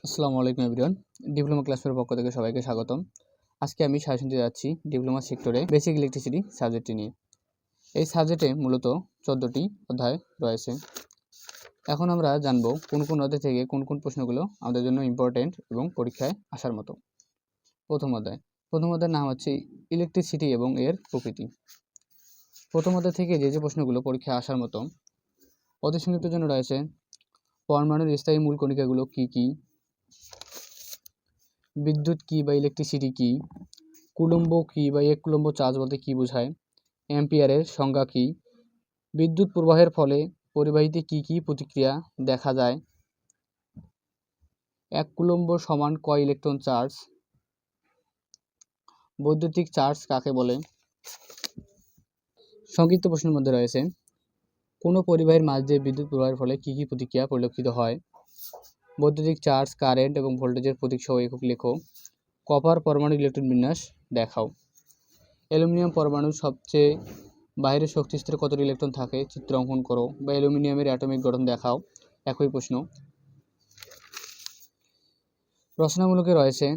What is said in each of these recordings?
আসসালামু আলাইকুম everyone, diploma ক্লাসের পক্ষ থেকে সবাইকে স্বাগতম। আজকে আমি সাজেশন দিতে যাচ্ছি ডিপ্লোমা সেক্টরে বেসিক ইলেকট্রিসিটি সাবজেক্টটি নিয়ে। এই সাবজেক্টে মূলত 14টি অধ্যায় রয়েছে। এখন আমরা জানব কোন কোন অধ্যায় থেকে কোন কোন প্রশ্নগুলো আমাদের জন্য ইম্পর্টেন্ট এবং পরীক্ষায় আসার মতো। প্রথম অধ্যায়ের নাম হচ্ছে ইলেকট্রিসিটি এবং এর প্রকৃতি। প্রথম অধ্যায় থেকে যে প্রশ্নগুলো পরীক্ষায় আসার মতো অতি সংক্ষিপ্তের জন্য রয়েছে পরমাণুর স্থায়ী মূল কণিকাগুলো কি কি, বিদ্যুৎ কি বা ইলেকট্রিসিটি কি, কুলম্ব কি বা এক কুলম্ব চার্জ বলতে কি বোঝায়, অ্যাম্পিয়ারের সংজ্ঞা কি, বিদ্যুৎ প্রবাহের ফলে পরিবাহীতে কি কি প্রতিক্রিয়া দেখা যায়, এক কুলম্ব সমান কয় ইলেকট্রন চার্জ, বৈদ্যুতিক চার্জ কাকে বলে। সংক্ষিপ্ত প্রশ্নের মধ্যে রয়েছে কোনো পরিবাহীর মাঝ দিয়ে বিদ্যুৎ প্রবাহের ফলে কি কি প্রতিক্রিয়া পরিলক্ষিত হয়, বৈদ্যুতিক চার্জ, কারেন্ট এবং ভোল্টেজের প্রতীক সহ একক লেখো, কপার পরমাণুর ইলেকট্রন বিন্যাস দেখাও, অ্যালুমিনিয়াম পরমাণুর সবচেয়ে বাইরের শক্তি স্তরে কতটি ইলেকট্রন থাকে চিত্র অঙ্কন করো, বা অ্যালুমিনিয়ামের অ্যাটমিক গঠন দেখাও। একই প্রশ্ন। রচনামূলকে রয়েছে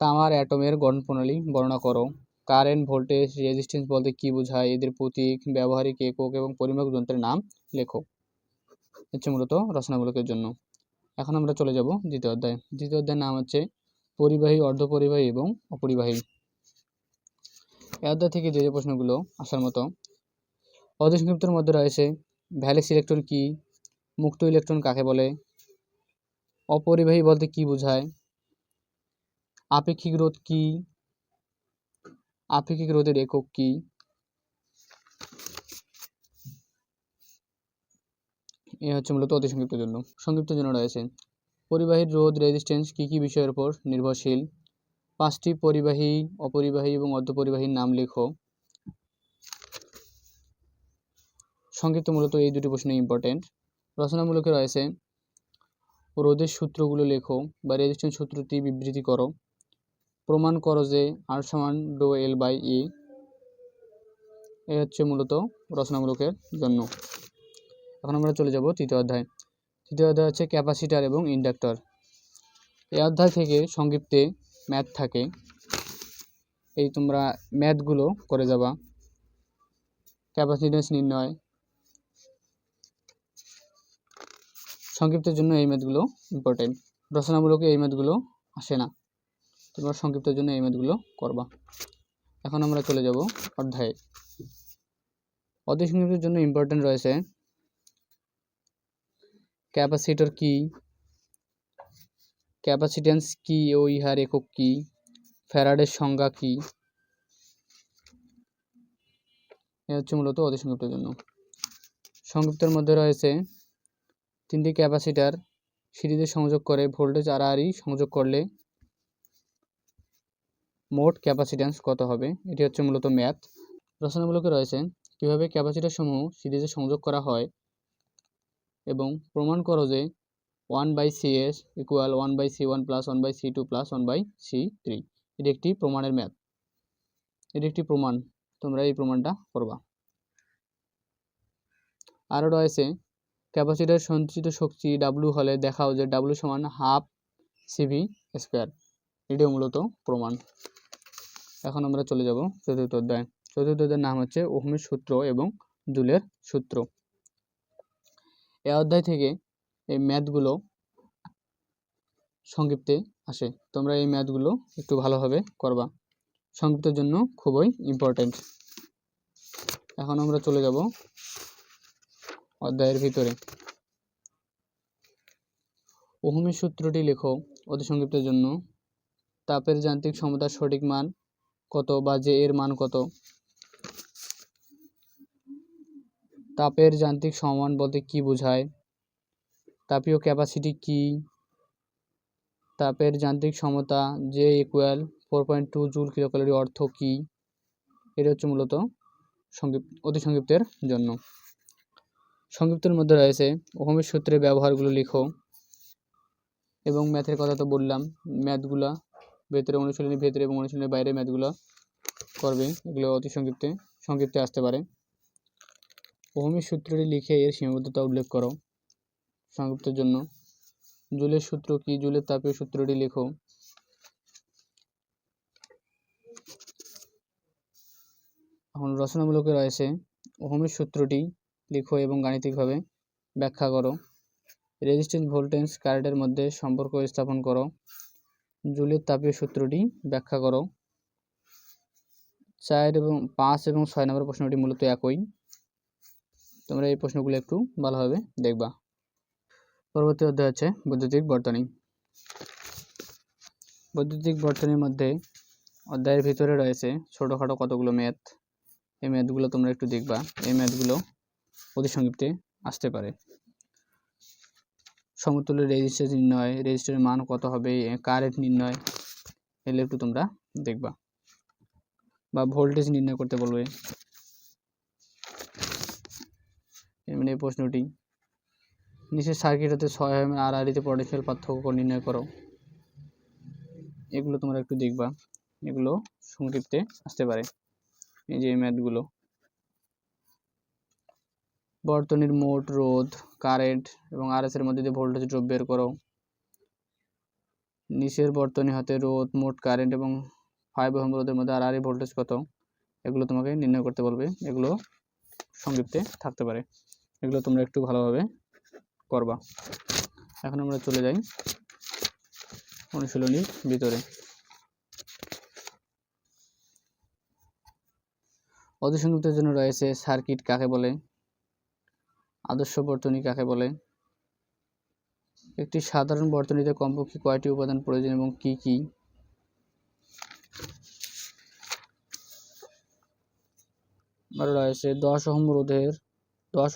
তামার অ্যাটমের গঠন প্রণালী বর্ণনা করো, কারেন্ট, ভোল্টেজ, রেজিস্ট্যান্স বলতে কি বোঝায়, এদের প্রতীক, ব্যবহারিক একক এবং পরিমাপ যন্ত্রের নাম লেখো। হচ্ছে মূলত রচনামূলকের জন্য। এখন আমরা চলে যাব দ্বিতীয় অধ্যায়ের নাম হচ্ছে পরিবাহী, অর্ধপরিবাহী এবং অপরিবাহী। এই অধ্যায় থেকে যে প্রশ্নগুলো আসার মতো অতি সংক্ষিপ্তের মধ্যে রয়েছে ভ্যালেন্স ইলেকট্রন কি, মুক্ত ইলেকট্রন কাকে বলে, অপরিবাহী বলতে কি বোঝায়, আপেক্ষিক রোধ কি, আপেক্ষিক রোধের একক কি। এ হচ্ছে মূলত অতি সংক্ষিপ্তের জন্য। সংক্ষিপ্তের জন্য রয়েছে পরিবাহীর রোধ রেজিস্ট্যান্স কি কি বিষয়ের উপর নির্ভরশীল, 5টি পরিবাহী, অপরিবাহী এবং অর্ধপরিবাহীর নাম লেখো। সংক্ষিপ্ত মূলত এই দুটি প্রশ্ন ইম্পর্টেন্ট। রচনামূলকে রয়েছে রোধের সূত্রগুলো লেখো বা রেজিস্ট্যান্স সূত্রটি বিবৃতি করো, প্রমাণ করো যে আর সমান ডো এল বাই ই। এ হচ্ছে মূলত রচনামূলকের জন্য। এখন আমরা চলে যাব তৃতীয় অধ্যায় হচ্ছে ক্যাপাসিটার এবং ইন্ডাক্টর। এই অধ্যায় থেকে সংক্ষিপ্তে ম্যাথ থাকে, এই তোমরা ম্যাথগুলো করে যাবা। ক্যাপাসিট্যান্স নির্ণয়, সংক্ষিপ্তের জন্য এই ম্যাথগুলো ইম্পর্টেন্ট। রচনামূলকে এই ম্যাথগুলো আসে না, তোমরা সংক্ষিপ্তের জন্য এই ম্যাথগুলো করবা। এখন আমরা চলে যাব অধ্যায়ে। অতি সংক্ষিপ্তের জন্য ইম্পর্টেন্ট রয়েছে ক্যাপাসিটর কি, ক্যাপাসিট্যান্স কি ও ইহার একক কি, ফ্যারাডের সংজ্ঞা কি। এ হচ্ছে মূলত অতি সংক্ষিপ্তের জন্য। সংক্ষিপ্তের মধ্যে রয়েছে 3টি ক্যাপাসিটার সিরিজে সংযোগ করে ভোল্টেজ আড়াআড়ি সংযোগ করলে মোট ক্যাপাসিট্যান্স কত হবে, এটি হচ্ছে মূলত ম্যাথ। রচনামূলকে রয়েছে কিভাবে ক্যাপাসিটর সমূহ সিরিজে সংযোগ করা হয় এবং প্রমাণ করো যে 1/CS = 1/C1 + 1/C2 + 1/C3। এটি একটি প্রমাণের ম্যাথ, এটি একটি প্রমাণ, তোমরা এই প্রমাণটা করবা। আরও রয়েছে ক্যাপাসিটর সঞ্চিত শক্তি W হলে দেখাও যে W = ½ CV²। এটিও মূলত প্রমাণ। এখন আমরা চলে যাব চতুর্থ অধ্যায়ের নাম হচ্ছে ওহমের সূত্র এবং জুলের সূত্র। এই অধ্যায় থেকে এই ম্যাথগুলো সংক্ষিপ্তে আসে, তোমরা এই ম্যাথগুলো একটু ভালোভাবে করবা, সংক্ষিপ্তের জন্য খুবই ইম্পর্টেন্ট। এখন আমরা চলে যাব অধ্যায়ের ভিতরে। ওহমের সূত্রটি লেখো অতি সংক্ষিপ্তের জন্য। তাপের যান্ত্রিক সমতার সঠিক মান কত বা যে এর মান কত, তাপের যান্ত্রিক সমান বলতে কি বোঝায়, তাপীয় ক্যাপাসিটি কি, তাপের যান্ত্রিক সমতা যে = 4.2 জুল কিলোক্যালোরি অর্থ কি। এটা হচ্ছে মূলত অতি সংক্ষিপ্তের জন্য। সংক্ষিপ্তের মধ্যে রয়েছে ওহমের সূত্রের ব্যবহারগুলো লিখো এবং ম্যাথের কথা তো বললাম, ম্যাথগুলা অনুশীলনীর ভেতরে এবং অনুশীলনীর বাইরে ম্যাথগুলো করবে, এগুলো অতি সংক্ষিপ্তে আসতে পারে। ওহমের সূত্রটি লিখে এর সীমাবদ্ধতা উল্লেখ করো। সংক্ষিপ্তের জন্য জুলের সূত্র কি? জুলের তাপীয় সূত্রটি লেখো। এখন রচনামূলকে রয়েছে ওহমের সূত্রটি লিখো এবং গাণিতিকভাবে ব্যাখ্যা করো। রেজিস্ট্যান্স ভোল্টেজ কারেন্টের মধ্যে সম্পর্ক স্থাপন করো। জুলের তাপীয় সূত্রটি ব্যাখ্যা করো। 4 এবং 5 এবং 6 নম্বর প্রশ্নটি মূলত একই। তোমরা এই প্রশ্নগুলো একটু ভালোভাবে দেখবা। পরবর্তী অধ্যায় হচ্ছে বৈদ্যুতিক বর্তনী। বৈদ্যুতিক বর্তনীর মধ্যে অধ্যায়ের ভিতরে রয়েছে ছোটোখাটো কতগুলো ম্যাথ। এই ম্যাথগুলো তোমরা একটু দেখবা। এই ম্যাথগুলো অতি সংক্ষিপ্তে আসতে পারে। সমতুল্য রেজিস্ট্যান্স নির্ণয়, রেজিস্ট্যান্সের মান কত হবে, কারেন্ট নির্ণয়, এগুলো একটু তোমরা দেখবা। বা ভোল্টেজ নির্ণয় করতে বলবে। মানে এই প্রশ্নটি নিচের সার্কিট হতে 6 ওহমের আর-আরিতে পটেনশিয়াল পার্থক্য নির্ণয় করো। এগুলো তোমরা একটু দেখবা। এগুলো সংক্ষিপ্তে আসতে পারে। এই যে ম্যাথগুলো। বর্তনীর মোট রোধ, কারেন্ট এবং আরএস এর মধ্যে দিয়ে ভোল্টেজ ড্রপ বের করো। নিচের বর্তনী হতে রোধ, মোট কারেন্ট এবং 5 ওহম রোধের মধ্যে আর ভোল্টেজ কত, এগুলো তোমাকে নির্ণয় করতে বলবে। এগুলো সংক্ষিপ্তে থাকতে পারে। এগুলো তোমরা একটু ভালোভাবে করবা। এখন আমরা চলে যাই অনুশীলনীর ভিতরে। অতি সংক্ষিপ্তের জন্য রয়েছে সার্কিট কাকে বলে, আদর্শ বর্তনী কাকে বলে, একটি সাধারণ বর্তনীতে কমপক্ষে কয়টি উপাদান প্রয়োজন এবং কি কি, আর রয়েছে 10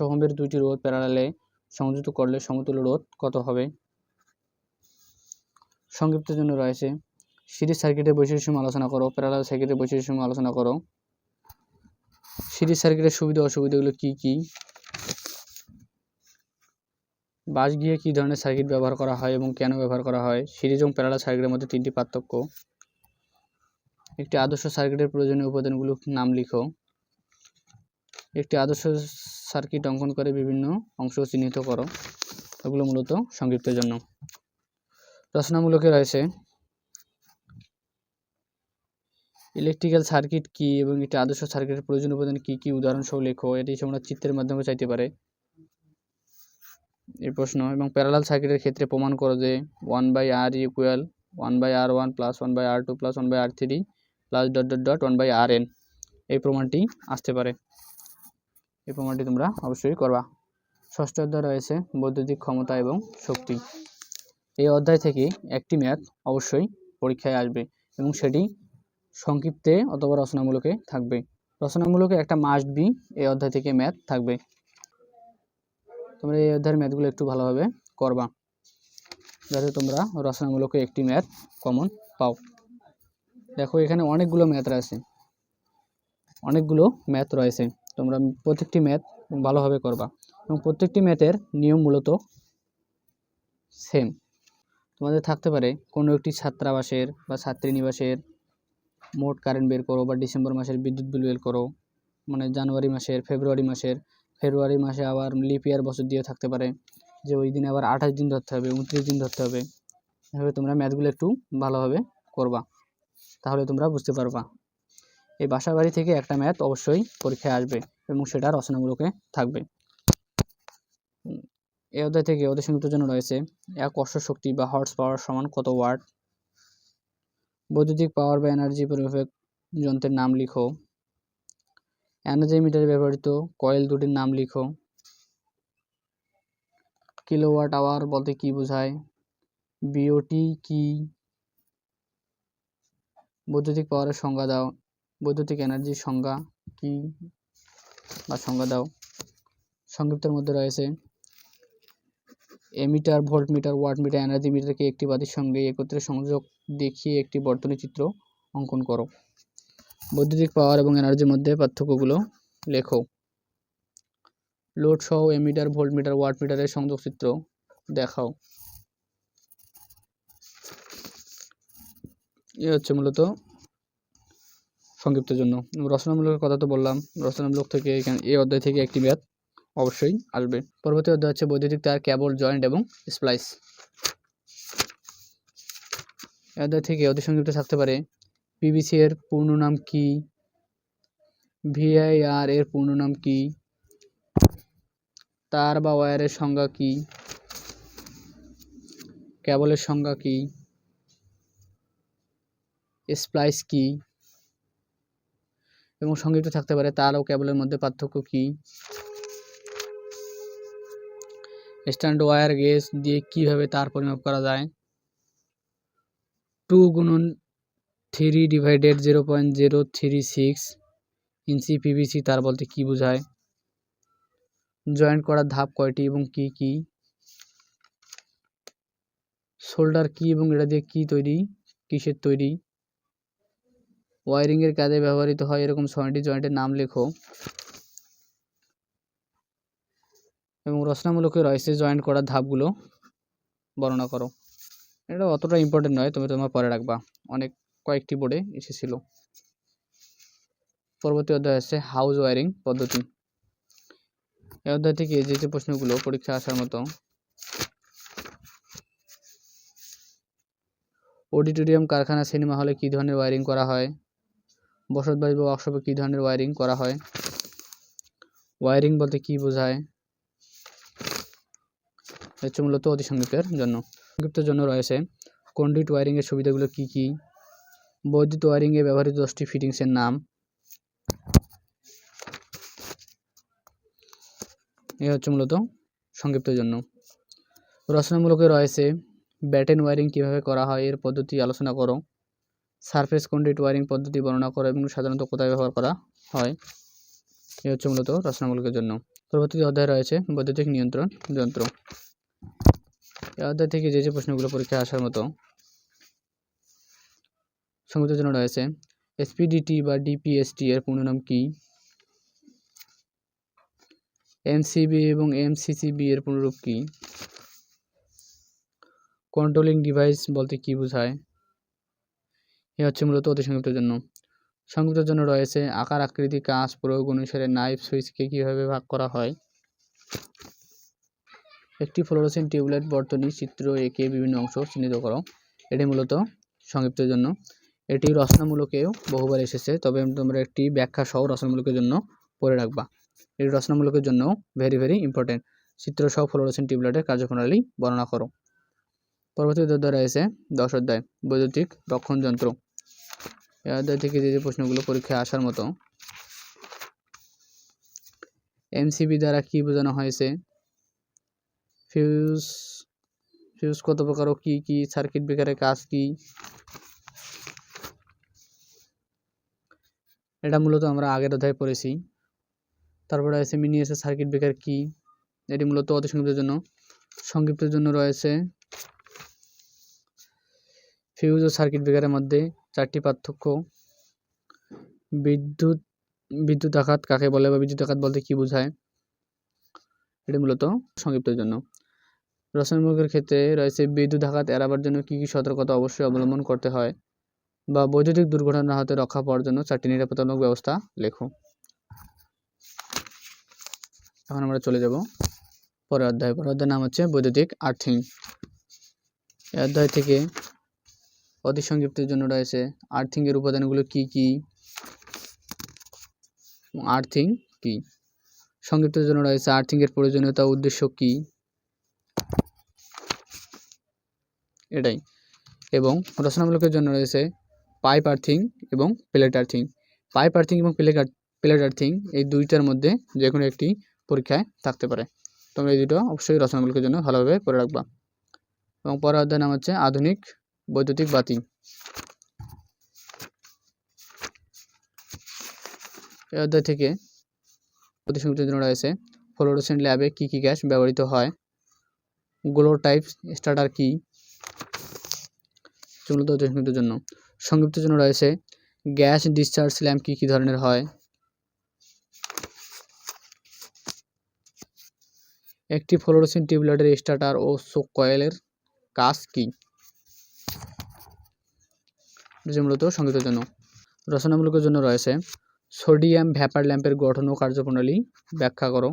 ওহমের দুইটি রোধ প্যারালালে সংযুক্ত করলে সমতুল্য রোধ কত হবে। সংক্ষিপ্তের জন্য রয়েছে সিরিজ সার্কিটের বৈশিষ্ট্যসমূহ আলোচনা করো, প্যারালাল সার্কিটের বৈশিষ্ট্যসমূহ আলোচনা করো। সিরিজ সার্কিটের সুবিধা অসুবিধাগুলো কি কি, বাস গিয়ে কী ধরনের সার্কিট ব্যবহার করা হয় এবং কেন ব্যবহার করা হয়, সিরিজ এবং প্যারালাল সার্কিটের মধ্যে 3টি পার্থক্য, একটি আদর্শ সার্কিটের প্রয়োজনীয় উপাদানগুলোর নাম লিখো। একটি আদর্শ সার্কিট অঙ্কন করে বিভিন্ন অংশ চিহ্নিত করো। এগুলো মূলত সংক্ষিপ্তের জন্য। রচনামূলকে রয়েছে ইলেকট্রিক্যাল সার্কিট কি এবং একটি আদর্শ সার্কিটের প্রয়োজনীয় উপাদান কি কি, উদাহরণসহ লেখো। এটি তোমরা চিত্রের মাধ্যমে চাইতে পারে এই প্রশ্ন। এবং প্যারালাল সার্কিটের ক্ষেত্রে প্রমাণ করো যে 1/R equal 1/R1 plus 1/R2 plus 1/R3 plus ... 1/Rn। এই প্রমাণটি আসতে পারে। এই প্রমাণটি তোমরা অবশ্যই করবা। ষষ্ঠ অধ্যায় রয়েছে বৈদ্যুতিক ক্ষমতা এবং শক্তি। এই অধ্যায় থেকে একটি ম্যাথ অবশ্যই পরীক্ষায় আসবে এবং সেটি সংক্ষিপ্তে অথবা রচনামূলকে থাকবে। রচনামূলকে একটা মাস্ট বি এই অধ্যায় থেকে ম্যাথ থাকবে। তোমরা এই অধ্যায়ের ম্যাথগুলো একটু ভালোভাবে করবা যাতে তোমরা রচনামূলকে একটি ম্যাথ কমন পাও। দেখো এখানে অনেকগুলো ম্যাথ রয়েছে। তোমরা প্রত্যেকটি ম্যাথ ভালোভাবে করবা এবং প্রত্যেকটি ম্যাথের নিয়ম মূলত সেম। তোমাদের থাকতে পারে কোনো একটি ছাত্রাবাসের বা ছাত্রীনিবাসের মোট কারেন্ট বের করো, বা ডিসেম্বর মাসের বিদ্যুৎ বিল বের করো, মানে জানুয়ারি মাসের, ফেব্রুয়ারি মাসে আবার লিপ ইয়ার বছর দিয়ে থাকতে পারে যে ওই দিনে আবার 28 দিন ধরতে হবে, 29 দিন ধরতে হবে। এভাবে তোমরা ম্যাথগুলো একটু ভালোভাবে করবা, তাহলে তোমরা বুঝতে পারবা। এই বাসা বাড়ি থেকে একটা ম্যাথ অবশ্যই পরীক্ষায় আসবে এবং সেটা রচনামূলকে থাকবে। এই অধ্যায় থেকে অতি সংক্ষিপ্তের জন্য রয়েছে এক অশ্ব শক্তি বা হর্স পাওয়ার সমান কত ওয়াট, বৈদ্যুতিক পাওয়ার বা এনার্জি পরিমাপক যন্ত্রের নাম লিখো, এনার্জি মিটারে ব্যবহৃত কয়েল দুটির নাম লিখো, কিলোওয়াট আওয়ার বলতে কি বোঝায়, বিওটি কি, বৈদ্যুতিক পাওয়ারের সংজ্ঞা দাও, বৈদ্যুতিক এনার্জির সংজ্ঞা কি বা সংজ্ঞা দাও। সংক্ষিপ্তের মধ্যে রয়েছে এমিটার, ভোল্টমিটার, ওয়াটমিটার, এনার্জি মিটারকে একটি বাতির সঙ্গে একত্রে সংযোগ দেখিয়ে একটি বর্তনী চিত্র অঙ্কন করো। বৈদ্যুতিক পাওয়ার এবং এনার্জির মধ্যে পার্থক্যগুলো লেখো। লোড সহ এমিটার, ভোল্টমিটার, ওয়াটমিটারের সংযোগ চিত্র দেখাও। এ হচ্ছে মূলত সংক্ষিপ্তের জন্য। রচনামূলকের কথা তো বললাম, রচনামূলক থেকে এখানে এই অধ্যায় থেকে একটি ম্যাথ অবশ্যই আসবে। পরবর্তী অধ্যায় হচ্ছে বৈদ্যুতিক তার, কেবল, জয়েন্ট এবং স্প্লাইস। এই অধ্যায় থেকে অতি সংক্ষিপ্ত থাকতে পারে পিভিসি এর পূর্ণ নাম কি, ভিআইআর এর পূর্ণ নাম কি, তার বা ওয়্যারের সংজ্ঞা কি, কেবলের সংজ্ঞা কি, স্প্লাইস কি, এবং সংক্ষিপ্ত থাকতে পারে তার ও কেবলের মধ্যে পার্থক্য কি, স্ট্যান্ড ওয়্যার গেজ দিয়ে কিভাবে তার পরিমাপ করা যায়, 2x3/0.036 ইঞ্চি পিভিসি তার বলতে কি বোঝায়, জয়েন্ট করার ধাপ কয়টি এবং কি কি, সোল্ডার কি এবং এটা দিয়ে কি তৈরি, কিসের তৈরি, ওয়ারিং এর কাজে ব্যবহৃত হয় এরকম 6টি জয়েন্টের নাম লেখো, এবং রচনামূলকে রয়েছে জয়েন্ট করার ধাপগুলো বর্ণনা করো। এটা অতটা ইম্পর্টেন্ট নয়, তুমি তোমার পরে রাখবা, অনেক কয়েকটি বোর্ডে এসেছিল। পরবর্তী অধ্যায় আছে হাউস ওয়ারিং পদ্ধতি। এই অধ্যায় থেকে যে প্রশ্নগুলো পরীক্ষা আসার মতো, অডিটোরিয়াম, কারখানা, সিনেমা হলে কী ধরনের ওয়ারিং করা হয়, বসতবাড়ি বা ওয়ার্কশপে কী ধরনের ওয়ারিং করা হয়, ওয়ারিং বলতে কি বোঝায়, হচ্ছে মূলত অতি সংক্ষিপ্তের জন্য। সংক্ষিপ্তের জন্য রয়েছে কন্ডুইট ওয়ারিং এর সুবিধাগুলো কি কি, বৈদ্যুতিক ওয়ারিং এ ব্যবহৃত 10টি ফিটিংসের নাম। এ হচ্ছে মূলত সংক্ষিপ্তের জন্য। রচনামূলকে রয়েছে ব্যাটেন ওয়ারিং কিভাবে করা হয় এর পদ্ধতি আলোচনা করো, সারফেস কন্ডুইট ওয়ারিং পদ্ধতি বর্ণনা করো এবং সাধারণত কোথায় ব্যবহার করা হয়। এ হচ্ছে মূলত রচনামূলকের জন্য। পরবর্তী অধ্যায় রয়েছে বৈদ্যুতিক নিয়ন্ত্রণ যন্ত্র। এই অধ্যায় থেকে যে প্রশ্নগুলো পরীক্ষায় আসার মতো, সংক্ষিপ্তের জন্য রয়েছে এসপিডিটি বা ডিপিএসটি এর পূর্ণ নাম কি, এমসিবি এবং এমসিসিবি এর পূর্ণরূপ কি, কন্ট্রোলিং ডিভাইস বলতে কি বোঝায়। এ হচ্ছে মূলত অতি সংক্ষিপ্তের জন্য। সংক্ষিপ্তের জন্য রয়েছে আকার, আকৃতি, কাজ, প্রয়োগ অনুসারে নাইফ সুইচকে কিভাবে ভাগ করা হয়, একটি ফ্লোরোসেন্ট টিউবলাইট বর্তনী চিত্র এঁকে বিভিন্ন অংশ চিহ্নিত করো। এটি মূলত সংক্ষিপ্তের জন্য। এটি রচনামূলকেও বহুবার এসেছে, তবে তোমরা একটি ব্যাখ্যা সহ রচনামূলকের জন্য পড়ে রাখবা। এটি রচনামূলকের জন্য ভেরি ভেরি ইম্পর্টেন্ট। চিত্র সহ ফ্লোরোসেন্ট টিউবলাইটের কার্যপ্রণালী বর্ণনা করো। পরবর্তী অধ্যায় রয়েছে 10 অধ্যায় বৈদ্যুতিক রক্ষণ যন্ত্র। এই অধ্যায় থেকে যে প্রশ্নগুলো পরীক্ষায় আসার মতো, এমসিবি দ্বারা কি বোঝানো হয়েছে, ফিউজ কত প্রকার ও কি কি, সার্কিট ব্রেকারের কাজ কি, এটা মূলত আমরা আগের অধ্যায়ে পড়েছি। তারপরে আছে মিনিয়েচার সার্কিট ব্রেকার কি, এটি মূলত অতি সংক্ষিপ্তের জন্য। সংক্ষিপ্তের জন্য রয়েছে ফিউজ ও সার্কিট ব্রেকারের মধ্যে 4টি পার্থক্য, বিদ্যুৎ আঘাত কাকে বলে বা বিদ্যুৎ আঘাত বলতে কি বোঝায়, এটি মূলত সংক্ষিপ্তের জন্য। রচনামূলকের ক্ষেত্রে রয়েছে বিদ্যুৎ আঘাত এড়াবার জন্য কি কি সতর্কতা অবশ্যই অবলম্বন করতে হয়, বা বৈদ্যুতিক দুর্ঘটনা হতে রক্ষা পাওয়ার জন্য 4টি নিরাপত্তামূলক ব্যবস্থা লেখো। এখন আমরা চলে যাব পরের অধ্যায়। পরের অধ্যায়ের নাম হচ্ছে বৈদ্যুতিক আর্থিং। এই অধ্যায় থেকে অতি সংক্ষিপ্তের জন্য রয়েছে আর্থিং এর উপাদানগুলো কি কি, আর্থিং কি। সংক্ষিপ্তের জন্য রয়েছে আর্থিং এর প্রয়োজনীয়তা, উদ্দেশ্য কি, এটাই। এবং রচনামূলকের জন্য রয়েছে পাইপ আর্থিং এবং প্লেট আর্থিং। পাইপ আর্থিং এবং প্লেট আর্থিং এই দুইটার মধ্যে যে কোনো একটি পরীক্ষায় থাকতে পারে। তোমরা এই দুটো অবশ্যই রচনামূলকের জন্য ভালোভাবে পড়ে রাখবা। এবং পরের অধ্যায়ের নাম হচ্ছে আধুনিক বৈদ্যুতিক বাতি। এই অধ্যায় থেকে অতি সংক্ষিপ্তের জন্য রয়েছে ফ্লোরোসেন্ট ল্যাবে কি কি গ্যাস ব্যবহৃত হয়, গ্লো টাইপ স্টার্টার কি, মূলত অতি সংক্ষিপ্তের জন্য। সংক্ষিপ্তের জন্য রয়েছে গ্যাস ডিসচার্জ ল্যাম্প কি কি ধরনের হয়, একটি ফ্লোরোসেন্ট টিউবলাইটের স্টার্টার ও শোক কয়েলের কাজ কি, মূলত সংক্ষিপ্তের জন্য। রচনামূলকের জন্য রয়েছে সোডিয়াম ভ্যাপার ল্যাম্পের গঠন ও কার্যপ্রণালী ব্যাখ্যা করো,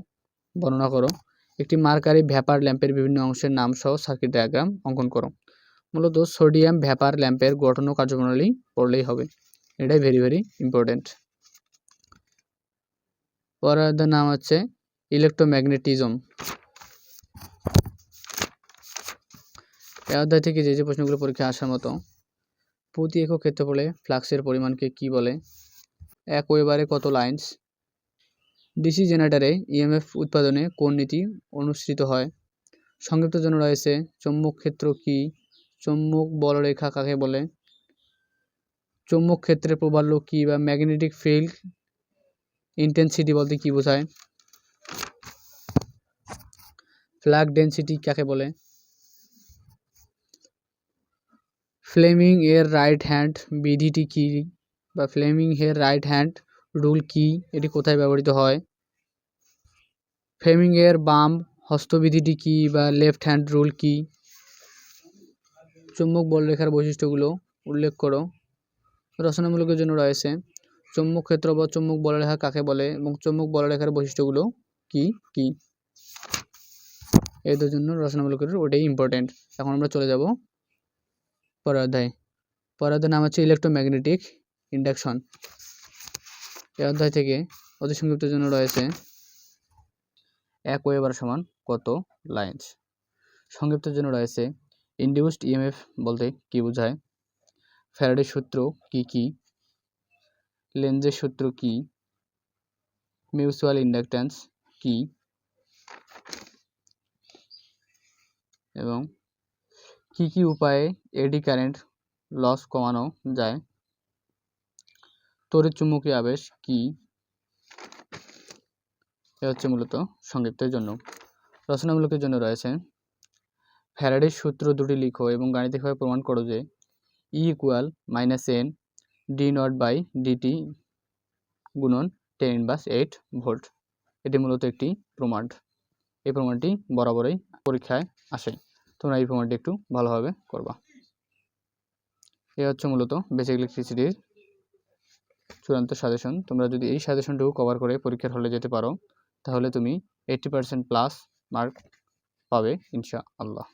বর্ণনা করো। একটি মার্কারি ভ্যাপার ল্যাম্পের বিভিন্ন অংশের নাম সহ সার্কিট ডায়াগ্রাম অঙ্কন করো। মূলত সোডিয়াম ভ্যাপার ল্যাম্পের গঠন ও কার্যপ্রণালী পড়লেই হবে, এটাই ভেরি ইম্পর্টেন্ট। পরের নাম হচ্ছে ইলেকট্রোম্যাগনেটিজম। এই অধ্যায় থেকে যে প্রশ্নগুলো পরীক্ষায় আসার মতো, প্রতি একক ক্ষেত্রফলে ফ্লাক্সের পরিমাণকে কি বলে? 1 ওয়েবারে কত লাইন্স? ডিসি জেনারেটরে ইএমএফ উৎপাদনে কোন নীতি অনুসৃত হয়? সংক্ষিপ্ত জন্য রয়েছে চৌম্বক ক্ষেত্র কি? চৌম্বক বলরেখা কাকে বলে? চৌম্বক ক্ষেত্রের প্রবাল্য কি বা ম্যাগনেটিক ফিল্ড ইন্টেন্সিটি বলতে কি বোঝায়? ফ্লাক্স ডেনসিটি কাকে বলে? ফ্লেমিং এর রাইট হ্যান্ড বিধিটি কি বা ফ্লেমিং এর রাইট হ্যান্ড রুল কি? এটি কোথায় ব্যবহৃত হয়? ফ্লেমিং এর বাম হস্তবিধিটি কি বা লেফট হ্যান্ড রুল কি? চৌম্বক বলরেখার বৈশিষ্ট্যগুলো উল্লেখ করো। রচনামূলকের জন্য রয়েছে চৌম্বক ক্ষেত্র বা চৌম্বক বলরেখা কাকে বলে এবং চৌম্বক বলরেখার বৈশিষ্ট্যগুলো কি কি? এদের জন্য রচনামূলকের ওটাই ইম্পর্টেন্ট। এখন আমরা চলে যাব পরের অধ্যায়। পরের অধ্যায়ের নাম হচ্ছে ইলেকট্রোম্যাগনেটিক ইন্ডাকশন। এই অধ্যায় থেকে অতি সংক্ষিপ্তের জন্য রয়েছে 1 ওয়েবার সমান কত লাইন্স? সংক্ষিপ্তের জন্য রয়েছে ইনডিউসড ইএমএফ বলতে কি বোঝায়? ফ্যারাডের সূত্র কি কি? লেন্জের সূত্র কি? মিউচুয়াল ইন্ডাকট্যান্স কি? এবং কি কি উপায়ে এডি কারেন্ট লস কমানো যায়? তড়িৎ চুম্বকীয় আবেশ কি? এ হচ্ছে মূলত সংক্ষিপ্তের জন্য। রচনামূলকের জন্য রয়েছে ফ্যারাডের সূত্র দুটি লিখো এবং গাণিতিকভাবে প্রমাণ করো যে E = -n d0/dt গুণন 10⁻⁸ ভোল্ট। এটি মূলত একটি প্রমাণ। এই প্রমাণটি বরাবরই পরীক্ষায় আসে, তোমরা এই প্রমাণটি একটু ভালোভাবে করবা। এ হচ্ছে মূলত বেসিক ইলেকট্রিসিটির চূড়ান্ত সাজেশন। তোমরা যদি এই সাজেশনটুকু কভার করে পরীক্ষার হলে যেতে পারো, তাহলে তুমি 80% প্লাস মার্ক পাবে ইনশাআল্লাহ।